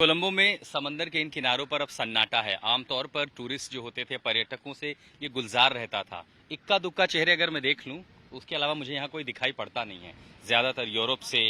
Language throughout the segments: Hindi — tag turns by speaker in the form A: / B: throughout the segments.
A: कोलंबो में समंदर के इन किनारों पर अब सन्नाटा है। आमतौर पर टूरिस्ट जो होते थे, पर्यटकों से ये गुलजार रहता था। इक्का दुक्का चेहरे अगर मैं देख लूं, उसके अलावा मुझे यहाँ कोई दिखाई पड़ता नहीं है। ज्यादातर यूरोप से,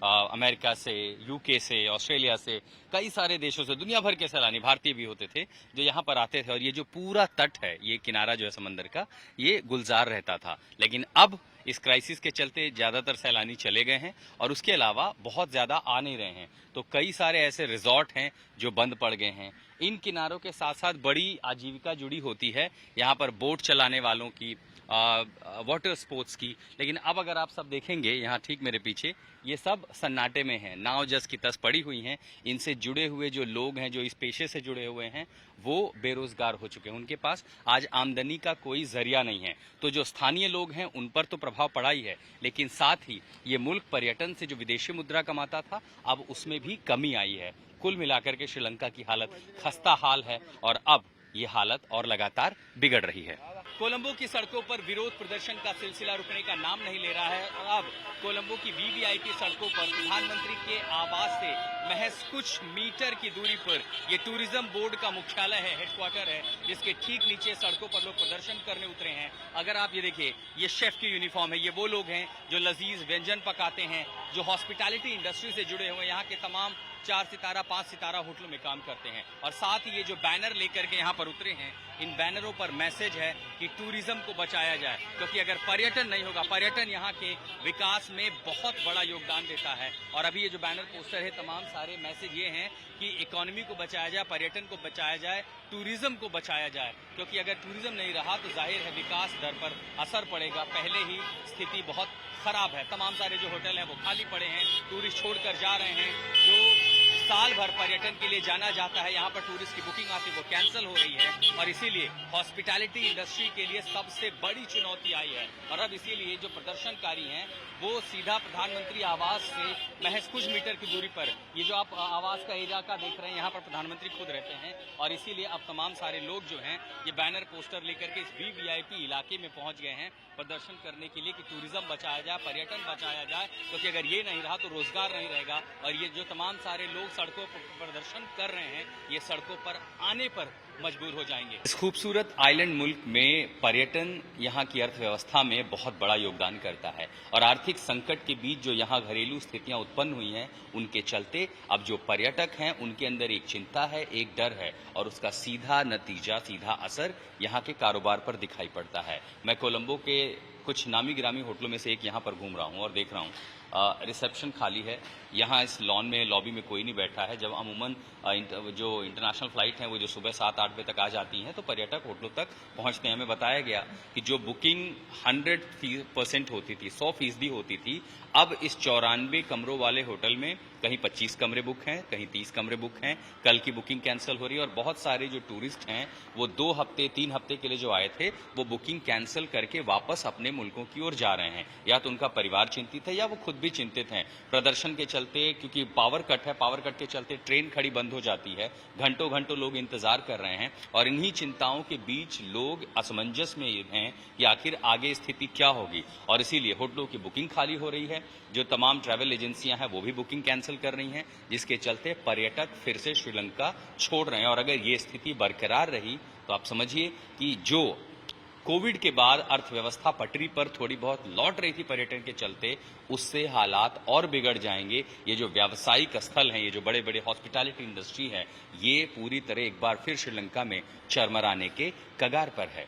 A: अमेरिका से, यूके से, ऑस्ट्रेलिया से, कई सारे देशों से, दुनिया भर के सैलानी भारतीय भी होते थे जो यहाँ पर आते थे। और ये जो पूरा तट है, ये किनारा जो है समंदर का, ये गुलजार रहता था। लेकिन अब इस क्राइसिस के चलते ज्यादातर सैलानी चले गए हैं और उसके अलावा बहुत ज्यादा आ नहीं रहे हैं। तो कई सारे ऐसे रिजॉर्ट हैं जो बंद पड़ गए हैं। इन किनारों के साथ साथ बड़ी आजीविका जुड़ी होती है यहाँ पर बोट चलाने वालों की, वाटर स्पोर्ट्स की। लेकिन अब अगर आप सब देखेंगे यहाँ ठीक मेरे पीछे, ये सब सन्नाटे में है। नाव जस की तस पड़ी हुई हैं। इनसे जुड़े हुए जो लोग हैं, जो इस पेशे से जुड़े हुए हैं, वो बेरोजगार हो चुके हैं। उनके पास आज आमदनी का कोई जरिया नहीं है। तो जो स्थानीय लोग हैं उन पर तो प्रभाव पड़ा ही है, लेकिन साथ ही ये मुल्क पर्यटन से जो विदेशी मुद्रा कमाता था, अब उसमें भी कमी आई है। कुल मिलाकर के श्रीलंका की हालत खस्ता हाल है और अब ये हालत और लगातार बिगड़ रही है। कोलंबो की सड़कों पर विरोध प्रदर्शन का सिलसिला रुकने का नाम नहीं ले रहा है और अब कोलंबो की वीवीआईपी सड़कों पर प्रधानमंत्री के आवास से महज कुछ मीटर की दूरी पर ये टूरिज्म बोर्ड का मुख्यालय है, हेडक्वार्टर है, जिसके ठीक नीचे सड़कों पर लोग प्रदर्शन करने उतरे हैं। अगर आप ये देखिए, ये शेफ की यूनिफॉर्म है। ये वो लोग हैं जो लजीज व्यंजन पकाते हैं, जो हॉस्पिटैलिटी इंडस्ट्री से जुड़े हुए यहाँ के तमाम 4 सितारा 5 सितारा होटलों में काम करते हैं। और साथ ही ये जो बैनर लेकर के यहाँ पर उतरे हैं, इन बैनरों पर मैसेज है कि टूरिज्म को बचाया जाए, क्योंकि अगर पर्यटन नहीं होगा, पर्यटन यहाँ के विकास में बहुत बड़ा योगदान देता है। और अभी ये जो बैनर पोस्टर है, तमाम सारे मैसेज ये हैं कि इकोनॉमी को बचाया जाए, पर्यटन को बचाया जाए, टूरिज्म को बचाया जाए। क्योंकि अगर टूरिज्म नहीं रहा तो जाहिर है विकास दर पर असर पड़ेगा। पहले ही स्थिति बहुत खराब है। तमाम सारे जो होटल हैं वो खाली पड़े हैं, टूरिस्ट छोड़कर जा रहे हैं। जो साल भर पर्यटन के लिए जाना जाता है, यहाँ पर टूरिस्ट की बुकिंग आती है, वो कैंसिल हो रही है। और इसीलिए हॉस्पिटैलिटी इंडस्ट्री के लिए सबसे बड़ी चुनौती आई है। और अब इसीलिए जो प्रदर्शनकारी हैं वो सीधा प्रधानमंत्री आवास से महज कुछ मीटर की दूरी पर, ये जो आप आवास का इलाका देख रहे हैं, यहाँ पर प्रधानमंत्री खुद रहते हैं। और इसीलिए अब तमाम सारे लोग जो हैं ये बैनर पोस्टर लेकर के इस वीवीआईपी इलाके में पहुंच गए हैं प्रदर्शन करने के लिए कि टूरिज्म बचाया जाए, पर्यटन बचाया जाए। क्योंकि अगर ये नहीं रहा तो रोजगार नहीं रहेगा। और ये जो तमाम सारे लोग सड़कों पर प्रदर्शन कर रहे हैं, ये सड़कों पर आने पर मजबूर हो जाएंगे। इस खूबसूरत आइलैंड मुल्क में पर्यटन यहाँ की अर्थव्यवस्था में बहुत बड़ा योगदान करता है। और आर्थिक संकट के बीच जो यहाँ घरेलू स्थितियां उत्पन्न हुई हैं, उनके चलते अब जो पर्यटक हैं उनके अंदर एक चिंता है, एक डर है, और उसका सीधा नतीजा, सीधा असर यहाँ के कारोबार पर दिखाई पड़ता है। मैं कोलंबो के कुछ नामी गिरामी होटलों में से एक यहाँ पर घूम रहा हूँ और देख रहा हूँ रिसेप्शन खाली है। यहाँ इस लॉन में, लॉबी में कोई नहीं बैठा है। जब अमूमन जो इंटरनेशनल फ्लाइट हैं वो जो सुबह 7-8 बजे तक आ जाती हैं तो पर्यटक होटलों तक पहुँचते हैं। हमें बताया गया कि जो बुकिंग 100% होती थी, 100% होती थी, अब इस 94 कमरों वाले होटल में कहीं 25 कमरे बुक हैं, कहीं 30 कमरे बुक हैं। कल की बुकिंग कैंसिल हो रही है और बहुत सारे जो टूरिस्ट हैं वो 2 हफ्ते 3 हफ्ते के लिए जो आए थे वो बुकिंग कैंसिल करके वापस अपने मुल्कों की ओर जा रहे हैं। या तो उनका परिवार चिंतित है या वो खुद भी चिंतित हैं। प्रदर्शन के चलते, क्योंकि पावर कट है, पावर कट के चलते ट्रेन खड़ी बंद हो जाती है, घंटों घंटों लोग इंतजार कर रहे हैं। और इन्हीं चिंताओं के बीच लोग असमंजस में हैं कि आखिर आगे स्थिति क्या होगी। और इसीलिए होटलों की बुकिंग खाली हो रही है। जो तमाम ट्रैवल एजेंसियां हैं वो भी बुकिंग कैंसिल कर रही हैं, जिसके चलते पर्यटक फिर से श्रीलंका छोड़ रहे हैं। और अगर ये स्थिति बरकरार रही तो आप समझिए कि जो कोविड के बाद अर्थव्यवस्था पटरी पर थोड़ी बहुत लौट रही थी पर्यटन के चलते, उससे हालात और बिगड़ जाएंगे। ये जो व्यावसायिक स्थल हैं, ये जो बड़े बड़े हॉस्पिटैलिटी इंडस्ट्री है, ये पूरी तरह एक बार फिर श्रीलंका में चरमराने के कगार पर है।